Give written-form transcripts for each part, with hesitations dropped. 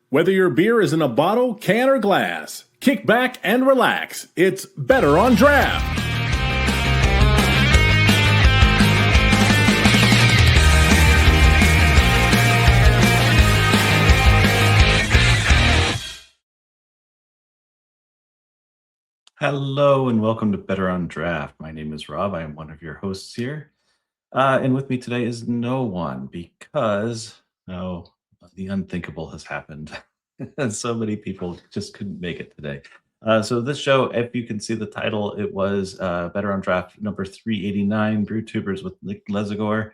Whether your beer is in a bottle, can, or glass, kick back and relax. It's Better on Draft. Hello and welcome to Better on Draft. My name is Rob. I am one of your hosts here. And with me today is no one because, the unthinkable has happened. And so many people just couldn't make it today. So this show, if you can see the title, it was Better on Draft number 389, Brew Tubers with Nick Lesagor.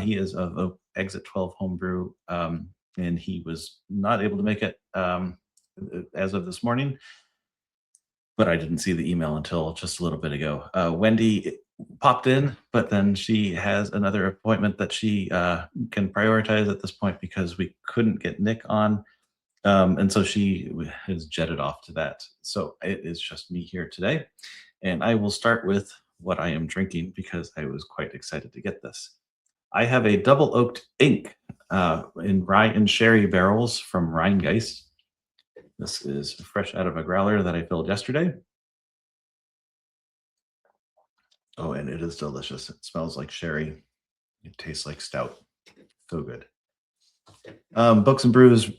He is of Exit 12 Homebrew, and he was not able to make it as of this morning. But I didn't see the email until just a little bit ago. Wendy popped in, but then she has another appointment that she can prioritize at this point because we couldn't get Nick on. And so she has jetted off to that. So it is just me here today. And I will start with what I am drinking because I was quite excited to get this. I have a double oaked ink in rye and sherry barrels from Rheingeist. This is fresh out of a growler that I filled yesterday. Oh, and it is delicious. It smells like sherry. It tastes like stout. So good. Books and Brews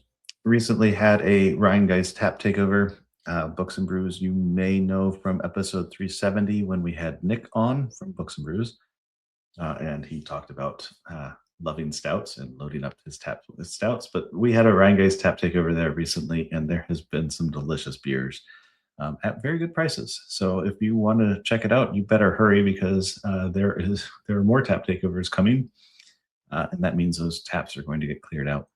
recently had a Rheingeist tap takeover. Books and Brews, you may know from episode 370 when we had Nick on from Books and Brews. And he talked about loving stouts and loading up his tap with stouts. But we had a Rheingeist tap takeover there recently, and there has been some delicious beers at very good prices. So if you want to check it out, you better hurry because there are more tap takeovers coming, and that means those taps are going to get cleared out.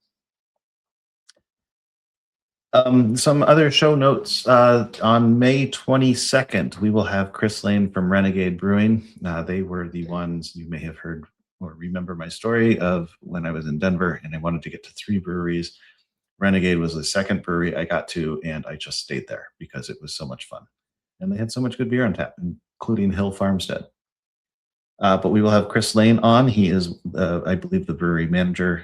Some other show notes. On May 22nd, we will have Chris Lane from Renegade Brewing. They were the ones you may have heard or remember my story of when I was in Denver and I wanted to get to 3 breweries. Renegade was the second brewery I got to, and I just stayed there because it was so much fun. And they had so much good beer on tap, including Hill Farmstead. But we will have Chris Lane on. He is, I believe, the brewery manager.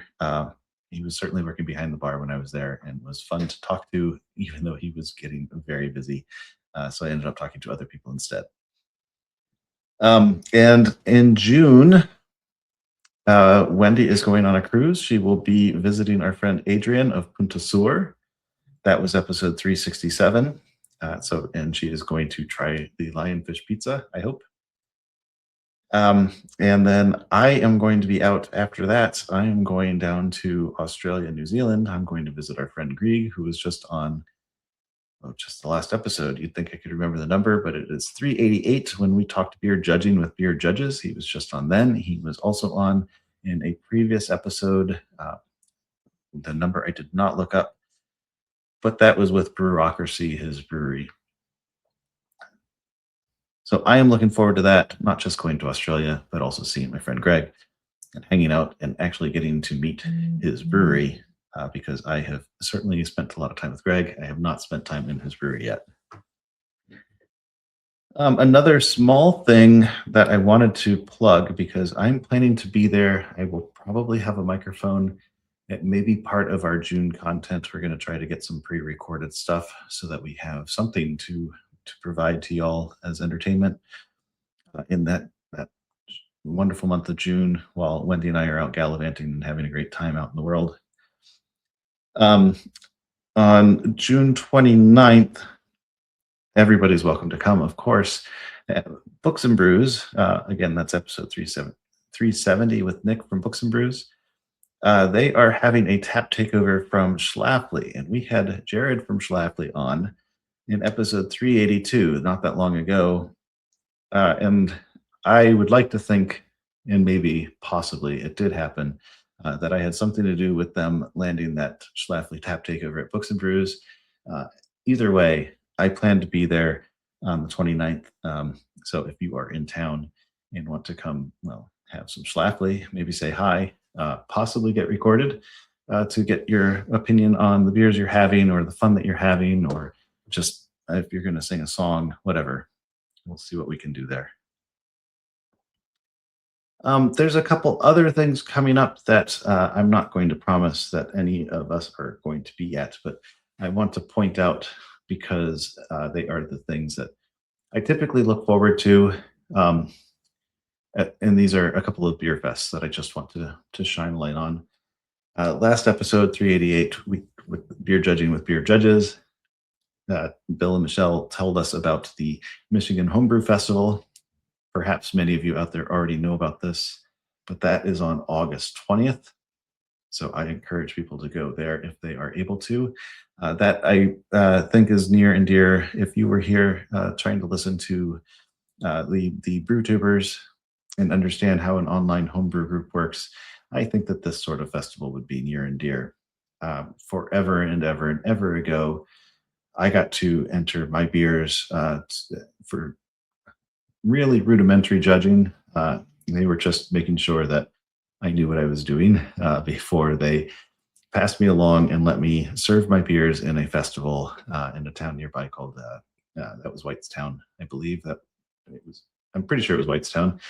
He was certainly working behind the bar when I was there and was fun to talk to, even though he was getting very busy. So I ended up talking to other people instead. And in June, Wendy is going on a cruise. She will be visiting our friend Adrian of Punta Sur. That was episode 367. And she is going to try the lionfish pizza, I hope. And then I am going to be out after that. I am going down to Australia and New Zealand. I'm going to visit our friend Grieg, who was just on just the last episode. You'd think I could remember the number, but it is 388 when we talked beer judging with beer judges. He was just on then. He was also on in a previous episode. The number I did not look up, but that was with Brewocracy, his brewery. So I am looking forward to that, not just going to Australia, but also seeing my friend Greg and hanging out and actually getting to meet his brewery because I have certainly spent a lot of time with Greg. I have not spent time in his brewery yet. Another small thing that I wanted to plug because I'm planning to be there. I will probably have a microphone. It may be part of our June content. We're going to try to get some pre-recorded stuff so that we have something to provide to y'all as entertainment in that wonderful month of June while Wendy and I are out gallivanting and having a great time out in the world. On June 29th, everybody's welcome to come, of course. Books and Brews, again, that's episode 370 with Nick from Books and Brews. They are having a tap takeover from Schlafly, and we had Jared from Schlafly on in episode 382, not that long ago. And I would like to think, and maybe possibly it did happen, that I had something to do with them landing that Schlafly tap takeover at Books and Brews. Either way, I plan to be there on the 29th. So if you are in town and want to come, have some Schlafly, maybe say hi, possibly get recorded to get your opinion on the beers you're having or the fun that you're having, or just if you're going to sing a song, whatever. We'll see what we can do there. There's a couple other things coming up that I'm not going to promise that any of us are going to be at, but I want to point out because they are the things that I typically look forward to. Um, and these are a couple of beer fests that I just want to shine light on. Last episode, 388, with beer judging with beer judges. Bill and Michelle told us about the Michigan Homebrew Festival. Perhaps many of you out there already know about this, but that is on August 20th. So I encourage people to go there if they are able to. That I think is near and dear. If you were here trying to listen to the brew tubers and understand how an online homebrew group works, I think that this sort of festival would be near and dear. Forever and ever and ever ago, I got to enter my beers for really rudimentary judging. They were just making sure that I knew what I was doing before they passed me along and let me serve my beers in a festival in a town nearby called that was Whitestown, I believe. That it was. I'm pretty sure it was Whitestown,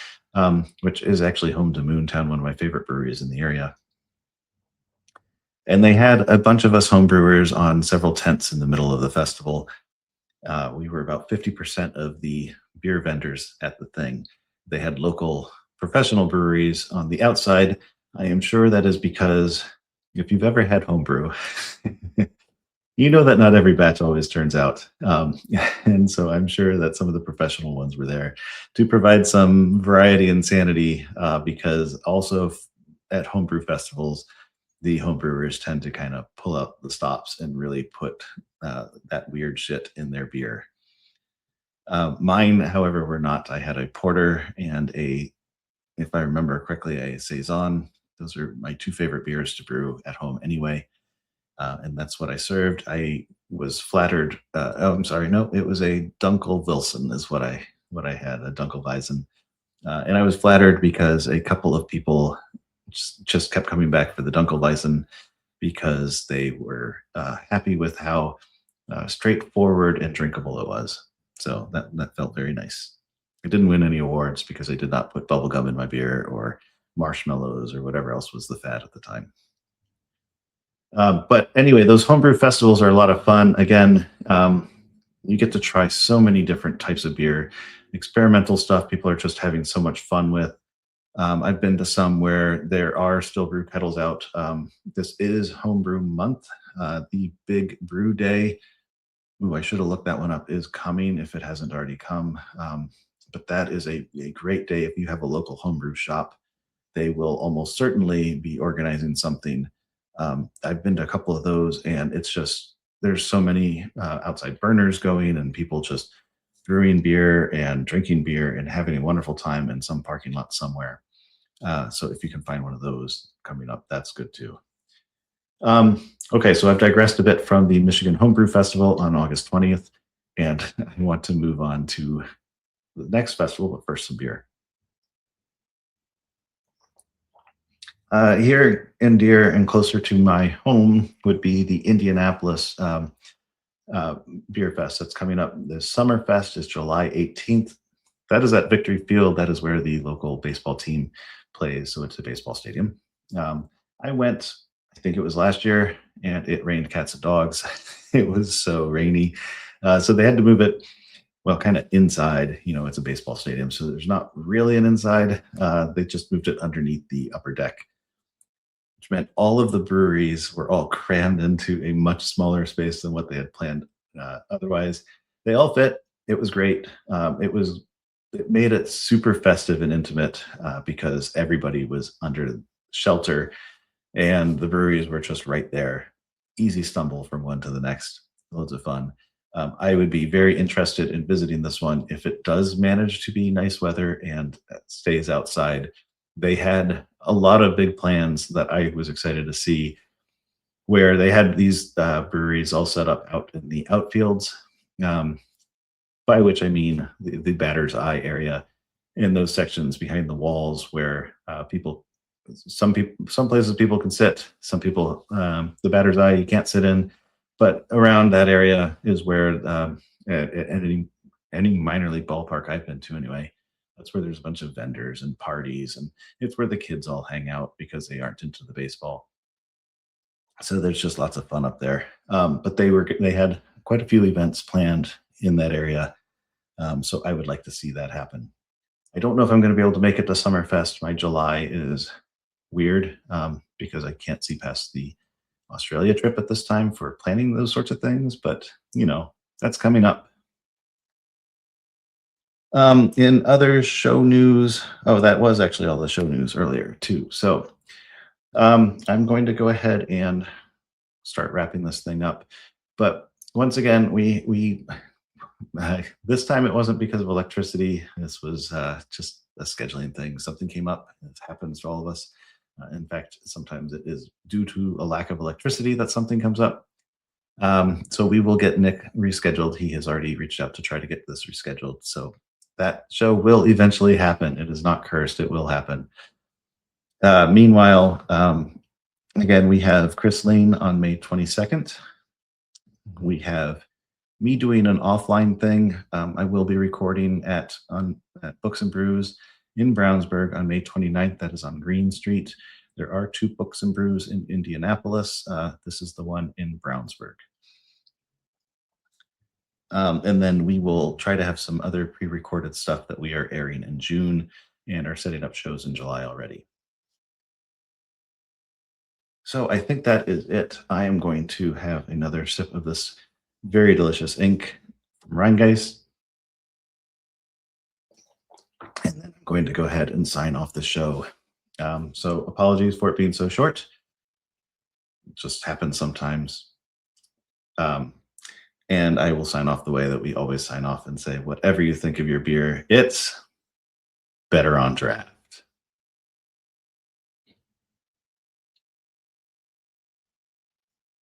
which is actually home to Moontown, one of my favorite breweries in the area. And they had a bunch of us homebrewers on several tents in the middle of the festival. We were about 50% of the beer vendors at the thing. They had local professional breweries on the outside. I am sure that is because if you've ever had homebrew, you know that not every batch always turns out. And so I'm sure that some of the professional ones were there to provide some variety and sanity because also at homebrew festivals, the homebrewers tend to kind of pull out the stops and really put that weird shit in their beer. Mine, however, were not. I had a porter and if I remember correctly, a saison. Those are my two favorite beers to brew at home anyway. And that's what I served. I was flattered. Oh, I'm sorry. No, it was a Dunkel Wilson is what I had, a Dunkelweizen. And I was flattered because a couple of people just kept coming back for the Dunkelweizen because they were happy with how straightforward and drinkable it was. So that felt very nice. I didn't win any awards because I did not put bubblegum in my beer or marshmallows or whatever else was the fad at the time. But anyway, those homebrew festivals are a lot of fun. Again, you get to try so many different types of beer, experimental stuff people are just having so much fun with. I've been to some where there are still brew kettles out. This is Homebrew Month. The Big Brew Day, ooh, I should have looked that one up, is coming if it hasn't already come. But that is a great day if you have a local homebrew shop. They will almost certainly be organizing something. I've been to a couple of those, and it's just there's so many outside burners going, and people just brewing beer and drinking beer and having a wonderful time in some parking lot somewhere. So if you can find one of those coming up, that's good too. Okay, so I've digressed a bit from the Michigan Homebrew Festival on August 20th, and I want to move on to the next festival, but first some beer. Here in dear and closer to my home would be the Indianapolis Beer Fest that's coming up. The Summerfest is July 18th. That is at Victory Field. That is where the local baseball team plays. So it's a baseball stadium. I went, I think it was last year, and it rained cats and dogs. It was so rainy. So they had to move it, well, kind of inside. You know, it's a baseball stadium, so there's not really an inside. They just moved it underneath the upper deck, which meant all of the breweries were all crammed into a much smaller space than what they had planned. Otherwise, they all fit. It was great. It made it super festive and intimate because everybody was under shelter, and the breweries were just right there. Easy stumble from one to the next. Loads of fun. I would be very interested in visiting this one if it does manage to be nice weather and stays outside. They had a lot of big plans that I was excited to see, where they had these breweries all set up out in the outfields, by which I mean the batter's eye area, in those sections behind the walls where some places people can sit, some people, the batter's eye you can't sit in, but around that area is where at any minor league ballpark I've been to anyway, That's where there's a bunch of vendors and parties, and it's where the kids all hang out because they aren't into the baseball. So there's just lots of fun up there. But they had quite a few events planned in that area. So I would like to see that happen. I don't know if I'm going to be able to make it to Summerfest. My July is weird because I can't see past the Australia trip at this time for planning those sorts of things. But, that's coming up. In other show news, that was actually all the show news earlier too. So I'm going to go ahead and start wrapping this thing up. But once again, we this time it wasn't because of electricity. This was just a scheduling thing. Something came up. It happens to all of us. In fact, sometimes it is due to a lack of electricity that something comes up. So we will get Nick rescheduled. He has already reached out to try to get this rescheduled. So that show will eventually happen. It is not cursed. It will happen. Meanwhile, again, we have Chris Lane on May 22nd. We have me doing an offline thing. I will be recording at Books and Brews in Brownsburg on May 29th. That is on Green Street. There are 2 Books and Brews in Indianapolis. This is the one in Brownsburg. And then we will try to have some other pre-recorded stuff that we are airing in June and are setting up shows in July already. So I think that is it. I am going to have another sip of this very delicious ink from Rheingeist. And then I'm going to go ahead and sign off the show. So apologies for it being so short. It just happens sometimes. And I will sign off the way that we always sign off and say, whatever you think of your beer, it's better on draft.